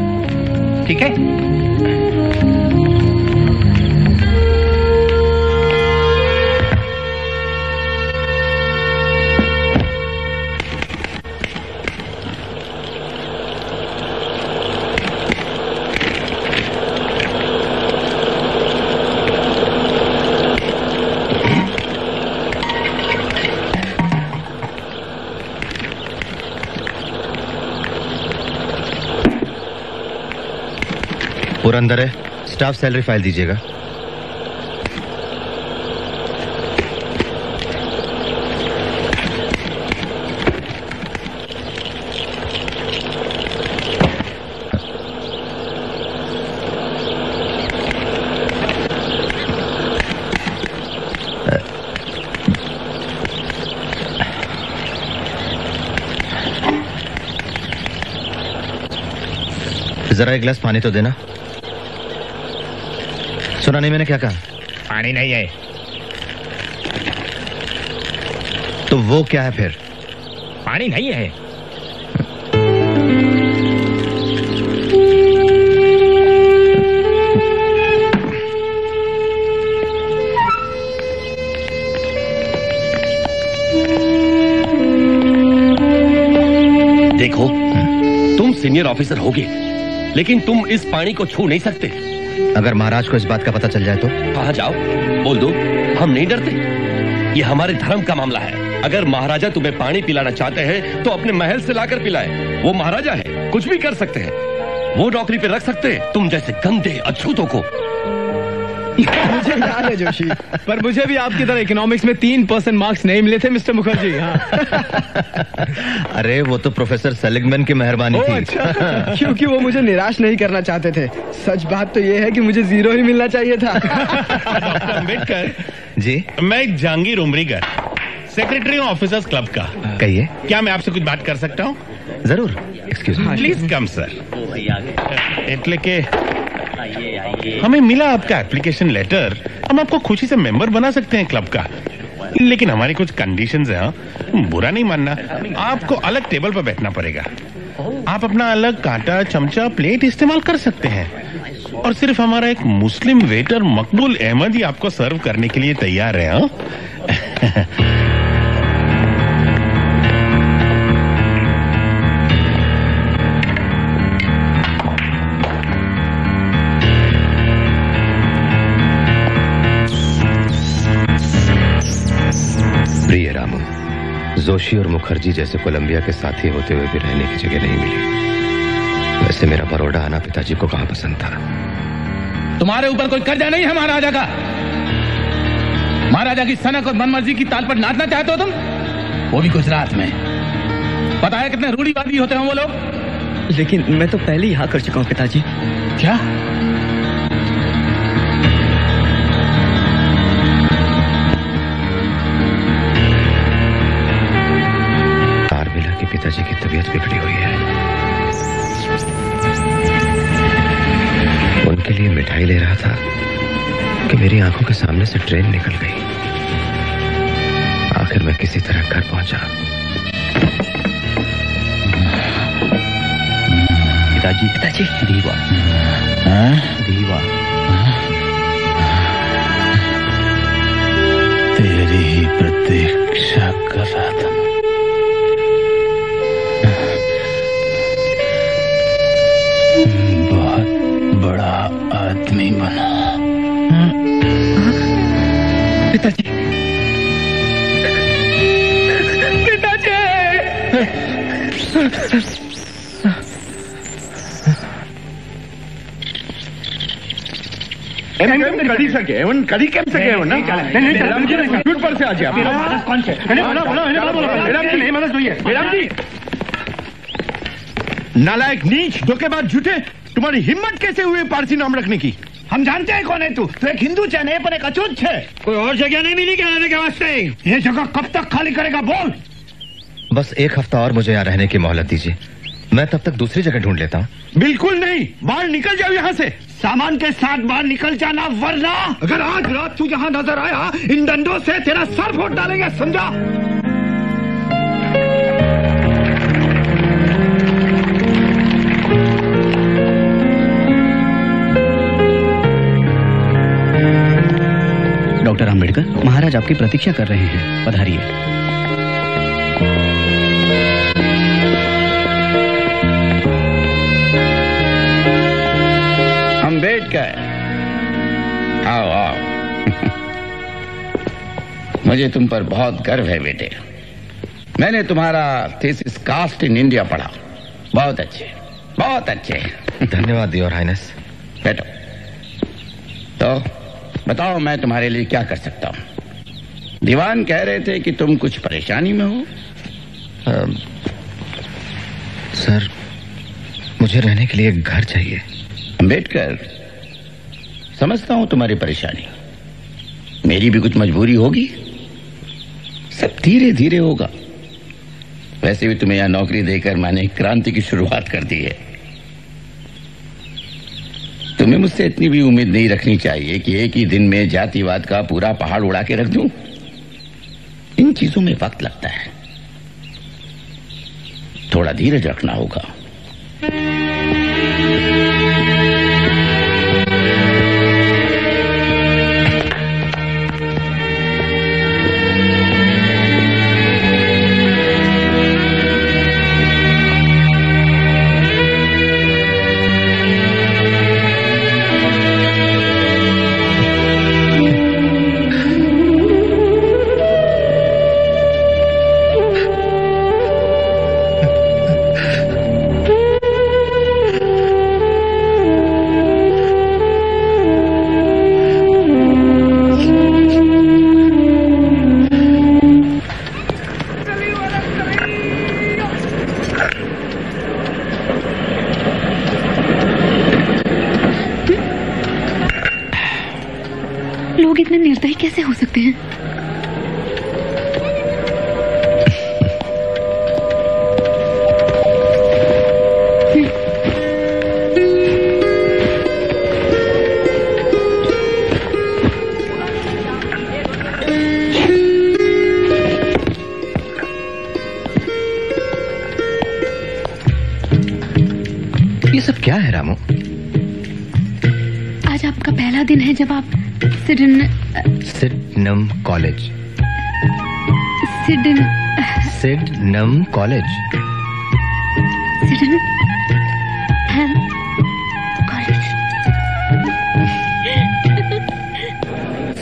ठीक है? पूरा अंदर है। स्टाफ सैलरी फाइल दीजिएगा। जरा एक गिलास पानी तो देना। सुना नहीं मैंने क्या कहा? पानी नहीं है। तो वो क्या है फिर? पानी नहीं है। देखो, तुम सीनियर ऑफिसर होगे, लेकिन तुम इस पानी को छू नहीं सकते। अगर महाराज को इस बात का पता चल जाए तो? कहाँ जाओ, बोल दो, हम नहीं डरते। ये हमारे धर्म का मामला है। अगर महाराजा तुम्हें पानी पिलाना चाहते हैं तो अपने महल से लाकर पिलाए। वो महाराजा है, कुछ भी कर सकते हैं। वो नौकरी पे रख सकते हैं तुम जैसे गंदे अछूतों को। मुझे याद है जोशी, पर मुझे भी आपकी तरह इकोनॉमिक्स में 3% मार्क्स नहीं मिले थे मिस्टर मुखर्जी। हाँ। अरे वो तो प्रोफेसर सेलिगमैन की मेहरबानी थी। अच्छा, क्योंकि वो मुझे निराश नहीं करना चाहते थे। सच बात तो ये है कि मुझे 0 ही मिलना चाहिए था। डॉक्टर अम्बेडकर जी, मैं जहांगीर उमरीगर, सेक्रेटरी हूँ ऑफिसर्स क्लब का। कहिए। क्या मैं आपसे कुछ बात कर सकता हूँ? जरूर, excuse me. Please come sir. એટલે કે हमें मिला आपका एप्लीकेशन लेटर। हम आपको खुशी से मेंबर बना सकते हैं क्लब का, लेकिन हमारी कुछ कंडीशंस हैं। बुरा नहीं मानना, आपको अलग टेबल पर बैठना पड़ेगा। आप अपना अलग कांटा, चमचा, प्लेट इस्तेमाल कर सकते हैं, और सिर्फ हमारा एक मुस्लिम वेटर मकबूल अहमद ही आपको सर्व करने के लिए तैयार है। प्रिय रामू, जोशी और मुखर्जी जैसे कोलंबिया के साथी होते हुए भी रहने की जगह नहीं मिली। वैसे मेरा बड़ौदा आना पिताजी को कहाँ पसंद था। तुम्हारे ऊपर कोई कर्जा नहीं है महाराजा का। महाराजा की सनक और मनमर्जी की ताल पर नाचना चाहते हो तुम, वो भी गुजरात में। पता है कितने रूढ़िवादी होते हैं वो लोग। लेकिन मैं तो पहले यहाँ कर चुका हूँ पिताजी। क्या? पिताजी की तबीयत बिगड़ी हुई है। उनके लिए मिठाई ले रहा था कि मेरी आंखों के सामने से ट्रेन निकल गई। आखिर मैं किसी तरह घर पहुंचा। पिताजी दीवा दीवा तेरी ही प्रतीक्षा कर रहा था। बहुत बड़ा आदमी बना। पिताजी कड़ी सके कड़ी कैम सके नहीं पर से आज कौन से नालायक नीच धोखेबाज झूठे, तुम्हारी हिम्मत कैसे हुई पारसी नाम रखने की? हम जानते हैं कौन है तू एक हिंदू छे नहीं पर एक अछूत छे। कोई और जगह नहीं मिली क्या रहने के वास्ते? ये जगह कब तक खाली करेगा बोल? बस एक हफ्ता और मुझे यहाँ रहने की मोहलत दीजिए, मैं तब तक दूसरी जगह ढूंढ लेता हूँ। बिल्कुल नहीं, बाहर निकल जाओ यहाँ से। सामान के साथ बाहर निकल जाना, वरना अगर आज रात तू यहाँ नजर आया इन डंडों से तेरा सर फोड़ डालेंगे, समझा? डॉक्टर आम्बेडकर, महाराज आपकी प्रतीक्षा कर रहे हैं, पधारिए। आम्बेडकर, आओ आओ। मुझे तुम पर बहुत गर्व है बेटे। मैंने तुम्हारा थीसिस कास्ट इन इंडिया पढ़ा, बहुत अच्छे बहुत अच्छे। धन्यवाद योर हाइनेस। बैठो। तो बताओ मैं तुम्हारे लिए क्या कर सकता हूँ? दीवान कह रहे थे कि तुम कुछ परेशानी में हो। सर, मुझे रहने के लिए एक घर चाहिए। अम्बेडकर, समझता हूं तुम्हारी परेशानी, मेरी भी कुछ मजबूरी होगी, सब धीरे धीरे होगा। वैसे भी तुम्हें यहां नौकरी देकर मैंने क्रांति की शुरुआत कर दी है। तुम्हें मुझसे इतनी भी उम्मीद नहीं रखनी चाहिए कि एक ही दिन में जातिवाद का पूरा पहाड़ उड़ा के रख दूं। इन चीजों में वक्त लगता है, थोड़ा धीरज रखना होगा। लोग इतने निर्दयी कैसे हो सकते हैं? ये सब क्या है रामू? आज आपका पहला दिन है जब आप सिडनम कॉलेज। सिडनम कॉलेज।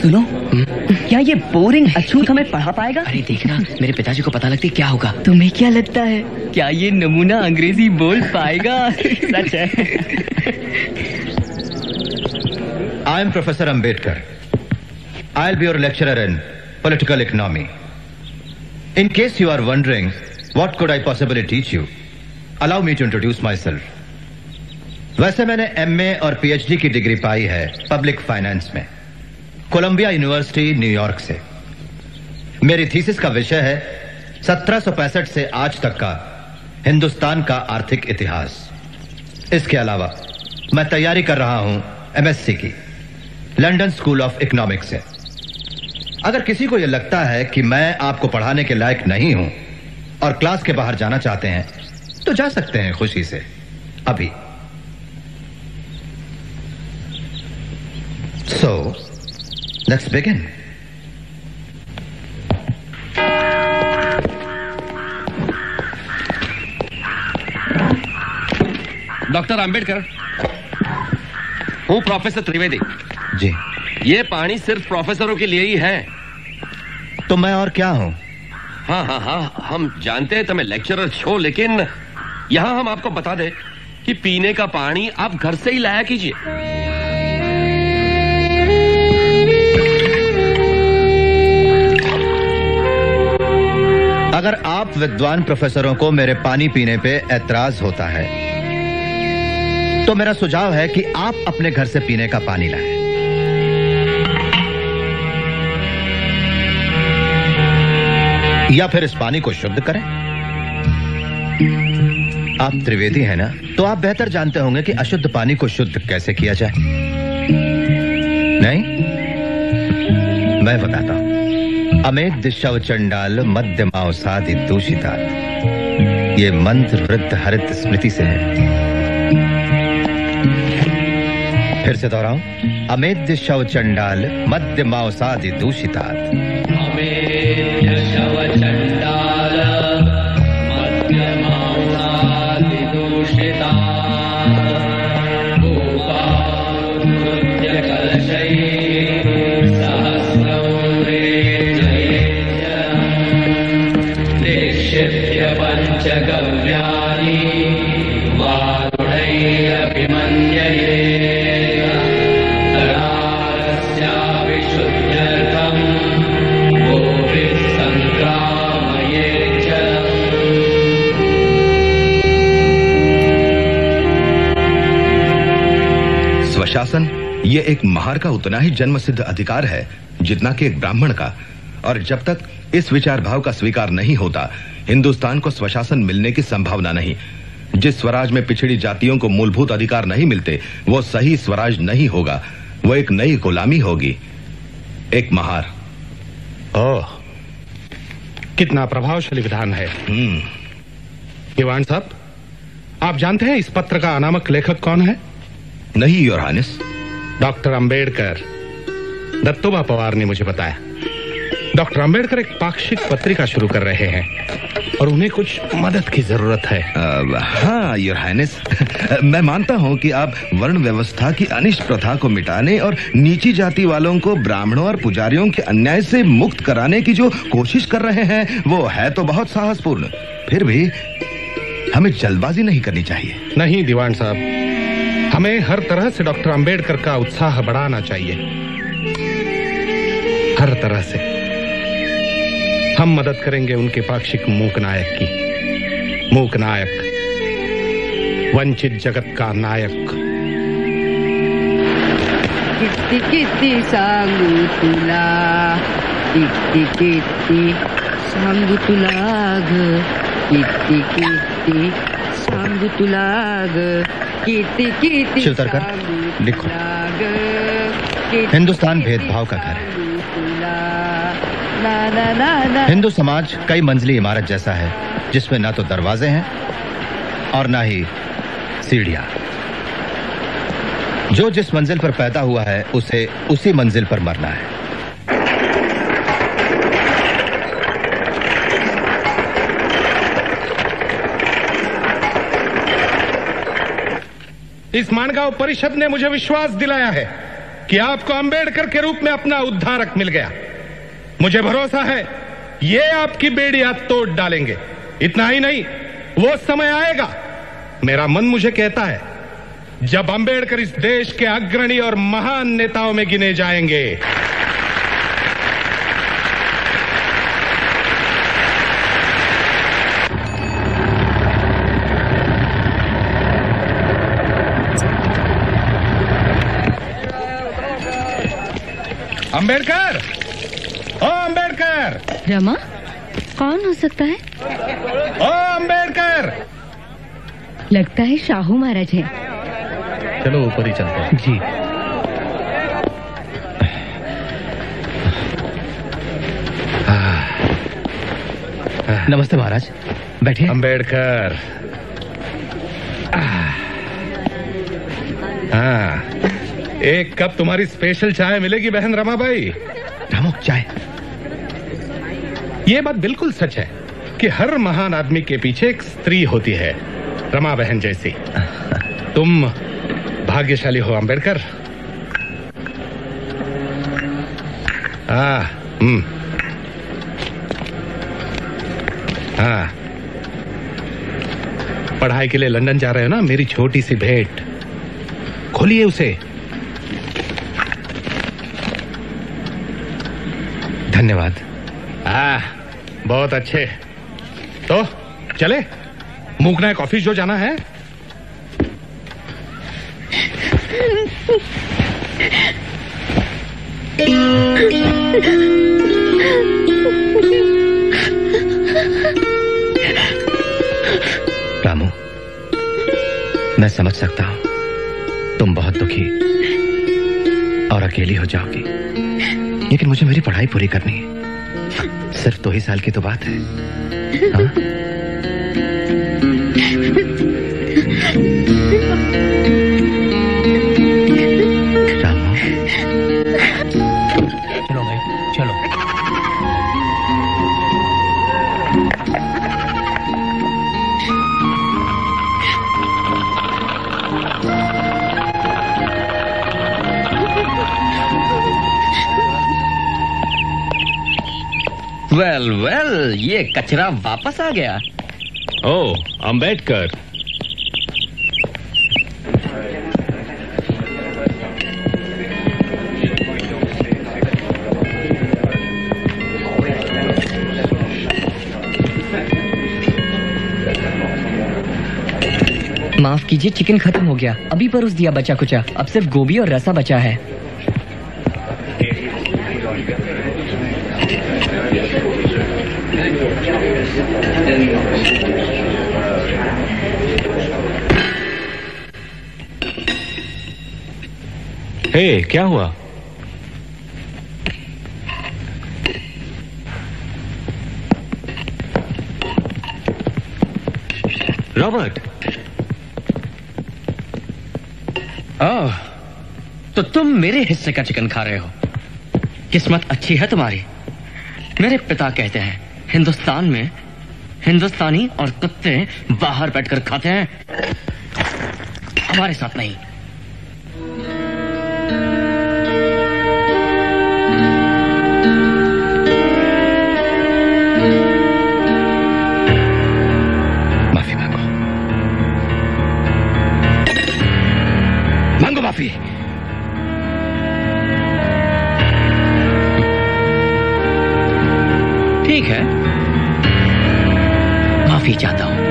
सुनो, क्या ये बोरिंग अछूत हमें पढ़ा पाएगा? अरे देखना, मेरे पिताजी को पता लगती क्या होगा। तुम्हें क्या लगता है, क्या ये नमूना अंग्रेजी बोल पाएगा? सच है। I am Professor Ambedkar. I'll be your lecturer in political economy. In case you are wondering, what could I possibly teach you? Allow me to introduce myself. वैसे मैंने MA और PhD की डिग्री पाई है public finance में, Colombia university New York से। मेरी thesis का विषय है 1765 से आज तक का हिंदुस्तान का आर्थिक इतिहास। इसके अलावा मैं तैयारी कर रहा हूं MSc की, लंदन स्कूल ऑफ इकोनॉमिक्स से। अगर किसी को यह लगता है कि मैं आपको पढ़ाने के लायक नहीं हूं और क्लास के बाहर जाना चाहते हैं तो जा सकते हैं खुशी से, अभी। Let's begin. डॉक्टर अंबेडकर, हूँ प्रोफेसर त्रिवेदी। जी। ये पानी सिर्फ प्रोफेसरों के लिए ही है। तो मैं और क्या हूँ? हाँ, हम जानते हैं तुम्हें लेक्चरर छो, लेकिन यहाँ हम आपको बता दें कि पीने का पानी आप घर से ही लाया कीजिए। अगर आप विद्वान प्रोफेसरों को मेरे पानी पीने पे ऐतराज होता है तो मेरा सुझाव है कि आप अपने घर से पीने का पानी लाएं। या फिर इस पानी को शुद्ध करें। आप त्रिवेदी हैं ना, तो आप बेहतर जानते होंगे कि अशुद्ध पानी को शुद्ध कैसे किया जाए। नहीं, मैं बताता हूं। अमेध दिशव चंडाल मध्यमाओ साधि दूषितात्। ये मंत्र वृद्ध हरित स्मृति से है। फिर से दोहराऊं। अमेध दिशव चंडाल मध्यमाओ साधि दूषितात्। स्वशासन ये एक महार का उतना ही जन्मसिद्ध अधिकार है जितना कि एक ब्राह्मण का। और जब तक इस विचार भाव का स्वीकार नहीं होता, हिंदुस्तान को स्वशासन मिलने की संभावना नहीं। जिस स्वराज में पिछड़ी जातियों को मूलभूत अधिकार नहीं मिलते, वो सही स्वराज नहीं होगा, वो एक नई गुलामी होगी, एक महार। ओह, कितना प्रभावशाली विधान है। दीवान साहब, आप जानते हैं इस पत्र का अनामक लेखक कौन है? नहीं your highness. Doctor Ambedkar. Dattoba Pawar ने मुझे बताया। डॉक्टर अंबेडकर एक पाक्षिक पत्रिका शुरू कर रहे हैं और उन्हें कुछ मदद की जरूरत है। हाँ योर हाइनेस, मैं मानता हूँ कि आप वर्ण व्यवस्था की अनिष्ट प्रथा को मिटाने और नीची जाति वालों को ब्राह्मणों और पुजारियों के अन्याय से मुक्त कराने की जो कोशिश कर रहे हैं वो है तो बहुत साहसपूर्ण। फिर भी हमें जल्दबाजी नहीं करनी चाहिए। नहीं दीवान साहब, हमें हर तरह से डॉक्टर अंबेडकर का उत्साह बढ़ाना चाहिए, हर तरह से। हम मदद करेंगे उनके पाक्षिक मूक नायक की। मूक नायक, वंचित जगत का नायक। कित्ती कित्ती सांगू तुला, कित्ती कित्ती सांगू तुला ग, कित्ती कित्ती सांगू तुला ग, कित्ती कित्ती शिवतरकर, लिखो। हिंदुस्तान भेदभाव का घर है। हिंदू समाज कई मंजिली इमारत जैसा है जिसमें ना तो दरवाजे हैं और ना ही सीढ़ियां। जो जिस मंजिल पर पैदा हुआ है उसे उसी मंजिल पर मरना है। इस मानगांव परिषद ने मुझे विश्वास दिलाया है कि आपको अंबेडकर के रूप में अपना उद्धारक मिल गया। मुझे भरोसा है ये आपकी बेड़ियां तोड़ डालेंगे। इतना ही नहीं, वो समय आएगा, मेरा मन मुझे कहता है, जब अंबेडकर इस देश के अग्रणी और महान नेताओं में गिने जाएंगे। अंबेडकर, ओ अंबेडकर। रमा, कौन हो सकता है? ओ अंबेडकर। लगता है शाहू महाराज हैं। चलो ऊपर ही चलते हैं। जी। नमस्ते महाराज, बैठिए। अंबेडकर। हाँ, एक कप तुम्हारी स्पेशल चाय मिलेगी बहन रमाबाई। रामू चाय। ये बात बिल्कुल सच है कि हर महान आदमी के पीछे एक स्त्री होती है, रमा बहन जैसी। तुम भाग्यशाली हो अंबेडकर। हाँ। पढ़ाई के लिए लंदन जा रहे हो ना? मेरी छोटी सी भेंट, खोलिए उसे। धन्यवाद। बहुत अच्छे। तो चले, मूकना है ऑफिस जो जाना है। रामू, मैं समझ सकता हूं तुम बहुत दुखी और अकेली हो जाओगी, लेकिन मुझे मेरी पढ़ाई पूरी करनी है। सिर्फ 2 ही साल की तो बात है। हाँ? रामू, चलो भाई चलो। वेल वेल, ये कचरा वापस आ गया। ओ अंबेडकर, माफ कीजिए, चिकन खत्म हो गया। अभी परोस दिया बचा कुचा, अब सिर्फ गोभी और रसा बचा है। हे, क्या हुआ? रॉबर्ट। ओह, तो तुम मेरे हिस्से का चिकन खा रहे हो। किस्मत अच्छी है तुम्हारी। मेरे पिता कहते हैं हिंदुस्तान में हिंदुस्तानी और कुत्ते बाहर बैठकर खाते हैं, हमारे साथ नहीं। माफी मांगो, मांगो माफी। ठीक है, माफी चाहता हूं।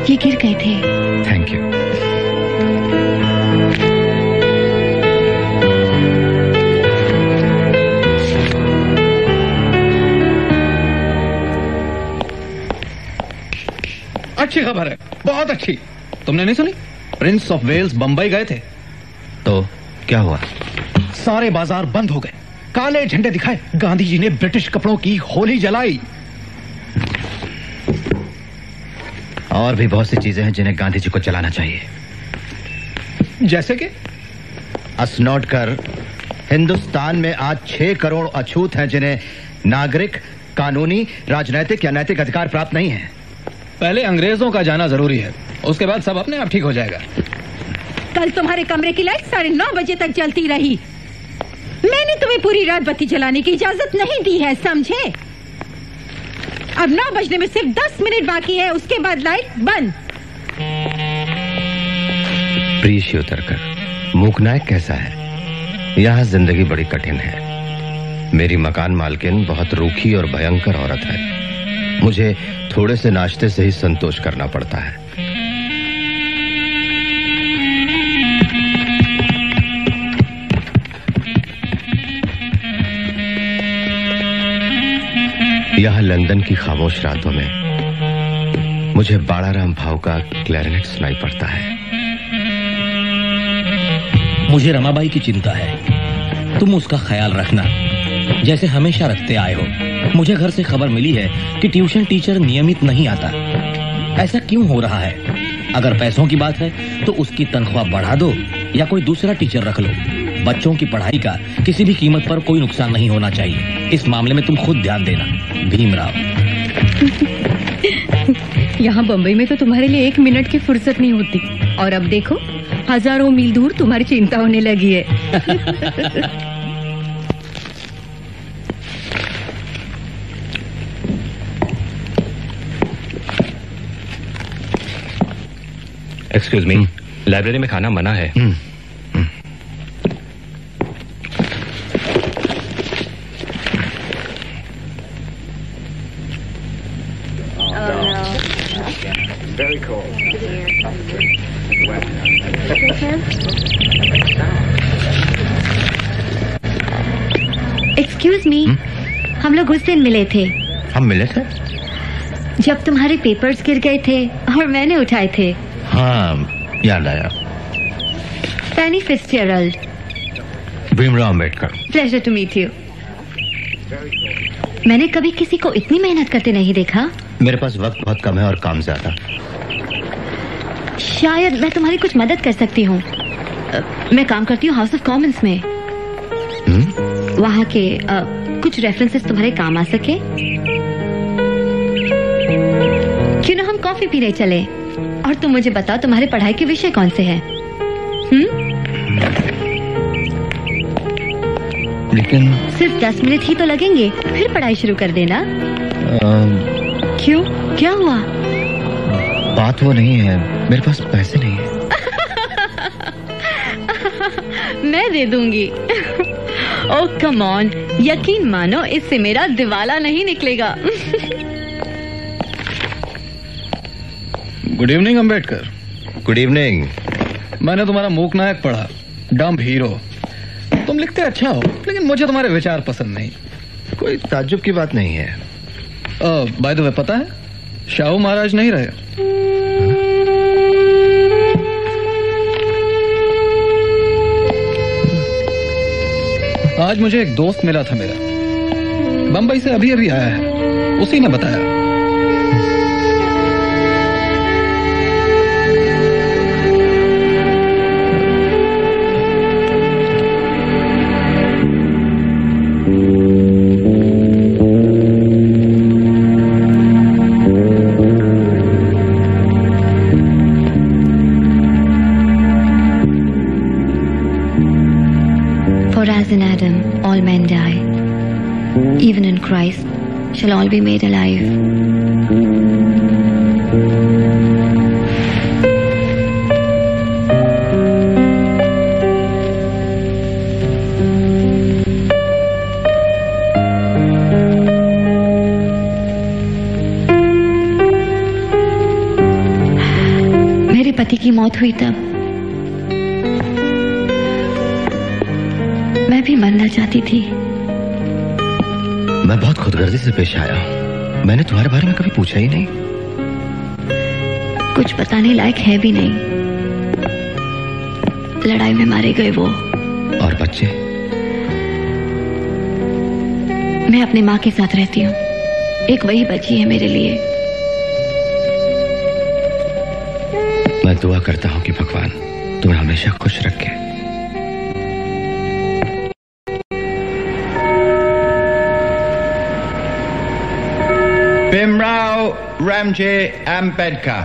ये गिर गए थे। Thank you. अच्छी खबर है, बहुत अच्छी। तुमने नहीं सुनी? प्रिंस ऑफ वेल्स बंबई गए थे। तो क्या हुआ? सारे बाजार बंद हो गए, काले झंडे दिखाए, गांधी जी ने ब्रिटिश कपड़ों की होली जलाई। और भी बहुत सी चीजें हैं जिन्हें गांधी जी को चलाना चाहिए। जैसे कि असनोट कर, हिंदुस्तान में आज 6 करोड़ अछूत हैं जिन्हें नागरिक, कानूनी, राजनैतिक या नैतिक अधिकार प्राप्त नहीं है। पहले अंग्रेजों का जाना जरूरी है, उसके बाद सब अपने आप ठीक हो जाएगा। कल तुम्हारे कमरे की लाइट 9:30 बजे तक जलती रही। मैंने तुम्हें पूरी रात बत्ती जलाने की इजाजत नहीं दी है, समझे? अब 9 बजने में सिर्फ 10 मिनट बाकी है, उसके बाद लाइट बंद। प्रिय शिवतरकर, मूकनायक कैसा है? यहाँ जिंदगी बड़ी कठिन है। मेरी मकान मालकिन बहुत रूखी और भयंकर औरत है। मुझे थोड़े से नाश्ते से ही संतोष करना पड़ता है। यहाँ लंदन की खामोश रातों में मुझे बाड़ाराम भाव का क्लैरिनेट सुनाई पड़ता है। मुझे रमाबाई की चिंता है, तुम उसका ख्याल रखना जैसे हमेशा रखते आए हो। मुझे घर से खबर मिली है कि ट्यूशन टीचर नियमित नहीं आता। ऐसा क्यों हो रहा है? अगर पैसों की बात है तो उसकी तनख्वाह बढ़ा दो या कोई दूसरा टीचर रख लो। बच्चों की पढ़ाई का किसी भी कीमत पर कोई नुकसान नहीं होना चाहिए। इस मामले में तुम खुद ध्यान देना। भीमराव। यहाँ बम्बई में तो तुम्हारे लिए 1 मिनट की फुर्सत नहीं होती, और अब देखो हजारों मील दूर तुम्हारी चिंता होने लगी है। एक्सक्यूज मी, लाइब्रेरी में खाना मना है। Very cold. एक्सक्यूज मी, हम लोग उस दिन मिले थे। हम मिले थे? जब तुम्हारे पेपर्स गिर गए थे और मैंने उठाए थे। हाँ, याद आया। Penny Fitzgerald. Bhimrao Ambedkar. Pleasure to meet you. मैंने कभी किसी को इतनी मेहनत करते नहीं देखा। मेरे पास वक्त बहुत कम है और काम ज्यादा। शायद मैं तुम्हारी कुछ मदद कर सकती हूँ। मैं काम करती हूँ हाउस ऑफ कॉमन्स में। वहाँ के कुछ रेफरेंसेस तुम्हारे काम आ सके। क्यों ना हम कॉफी पीने चले और तुम मुझे बताओ तुम्हारे पढ़ाई के विषय कौन से हैं? लेकिन सिर्फ 10 मिनट ही तो लगेंगे, फिर पढ़ाई शुरू कर देना। क्यों, क्या हुआ? बात वो नहीं है, मेरे पास पैसे नहीं है। मैं दे दूंगी। ओह कम ऑन, यकीन मानो इससे मेरा दिवाला नहीं निकलेगा। Good evening Ambedkar. Good evening. मैंने तुम्हारा मूकनायक पढ़ा, डम्ब हीरो। तुम लिखते अच्छा हो, लेकिन मुझे तुम्हारे विचार पसंद नहीं। कोई ताज्जुब की बात नहीं है। बाय द वे, पता है शाहू महाराज नहीं रहे। आज मुझे एक दोस्त मिला था मेरा, बंबई से अभी अभी आया है। उसी ने बताया। As in Adam, all men die. Even in Christ shall all be made alive. मेरे पति की मौत हुई तब मैं भी मरना चाहती थी। मैं बहुत खुदगर्जी से पेश आया हूँ। मैंने तुम्हारे बारे में कभी पूछा ही नहीं। कुछ बताने लायक है भी नहीं। लड़ाई में मारे गए वो। और बच्चे? मैं अपनी माँ के साथ रहती हूँ। एक वही बची है मेरे लिए। मैं दुआ करता हूँ कि भगवान तुम्हें हमेशा खुश रखे। Bhimrao Ramji Ambedkar.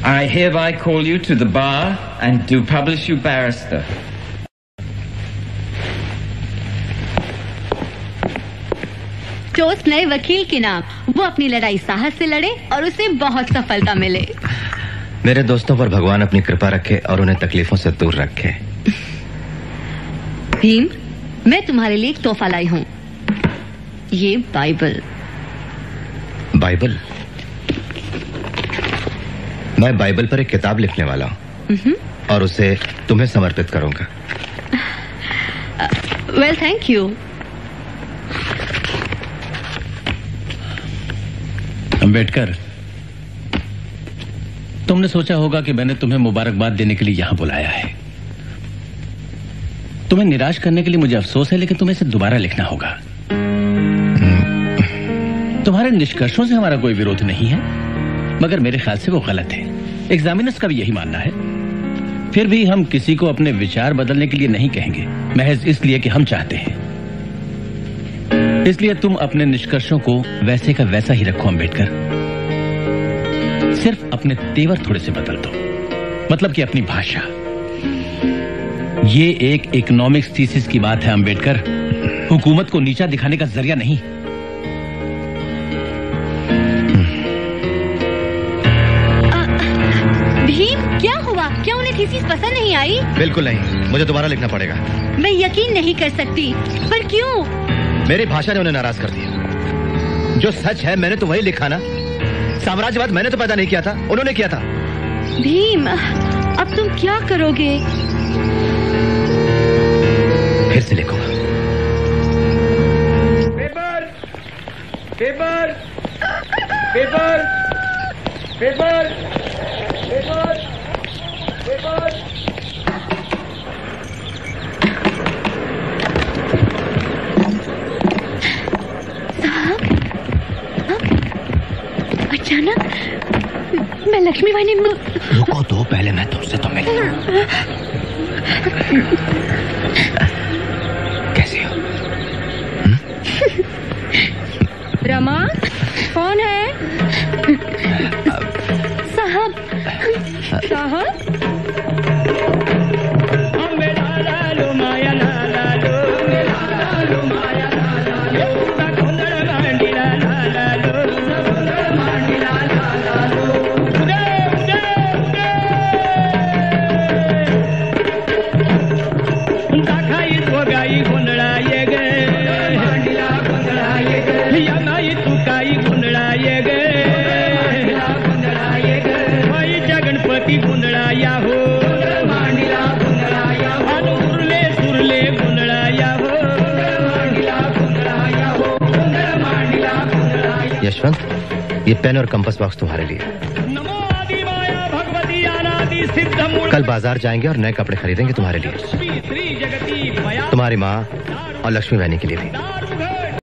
I hereby call you to the bar and do publish you barrister. Toast नए वकील के नाम। वो अपनी लड़ाई साहस से लड़े और उसे बहुत सफलता मिले। मेरे दोस्तों पर भगवान अपनी कृपा रखे और उन्हें तकलीफों से दूर रखे। भीम, मैं तुम्हारे लिए एक तोहफा लाई हूँ। ये बाइबल। बाइबल? मैं बाइबल पर एक किताब लिखने वाला हूँ और उसे तुम्हें समर्पित करूंगा। Well, thank you. अंबेडकर, तुमने सोचा होगा कि मैंने तुम्हें मुबारकबाद देने के लिए यहां बुलाया है। तुम्हें निराश करने के लिए मुझे अफसोस है, लेकिन तुम्हें इसे दोबारा लिखना होगा। तुम्हारे निष्कर्षों से हमारा कोई विरोध नहीं है, मगर मेरे ख्याल से वो गलत है। एग्जामिनर्स का भी यही मानना है। फिर भी हम किसी को अपने विचार बदलने के लिए नहीं कहेंगे, महज इसलिए कि हम चाहते हैं। इसलिए तुम अपने निष्कर्षों को वैसे का वैसा ही रखो अंबेडकर। सिर्फ अपने तेवर थोड़े से बदल दो, मतलब कि अपनी भाषा। ये एक इकोनॉमिक्स थीसिस की बात है अंबेडकर, हुकूमत को नीचा दिखाने का जरिया नहीं। भीम, क्या हुआ? क्या उन्हें थीसिस पसंद नहीं आई? बिल्कुल नहीं, मुझे दोबारा लिखना पड़ेगा। मैं यकीन नहीं कर सकती, पर क्यों? मेरी भाषा ने उन्हें नाराज कर दिया। जो सच है मैंने तो वही लिखा ना। साम्राज्यवाद मैंने तो पैदा नहीं किया था, उन्होंने किया था। भीम, अब तुम क्या करोगे? फिर से लिखूंगा। Paper paper paper paper paper paper. अचानक मैं लक्ष्मी भाई ने रुको तो, पहले मैं तुमसे तो मिल लूं। कैसे हो? रमा, कौन है? साहब। साहब? यशवंत, ये पेन और कंपास बॉक्स तुम्हारे लिए। कल बाजार जाएंगे और नए कपड़े खरीदेंगे तुम्हारे लिए, तुम्हारी माँ और लक्ष्मी बहनी के लिए भी।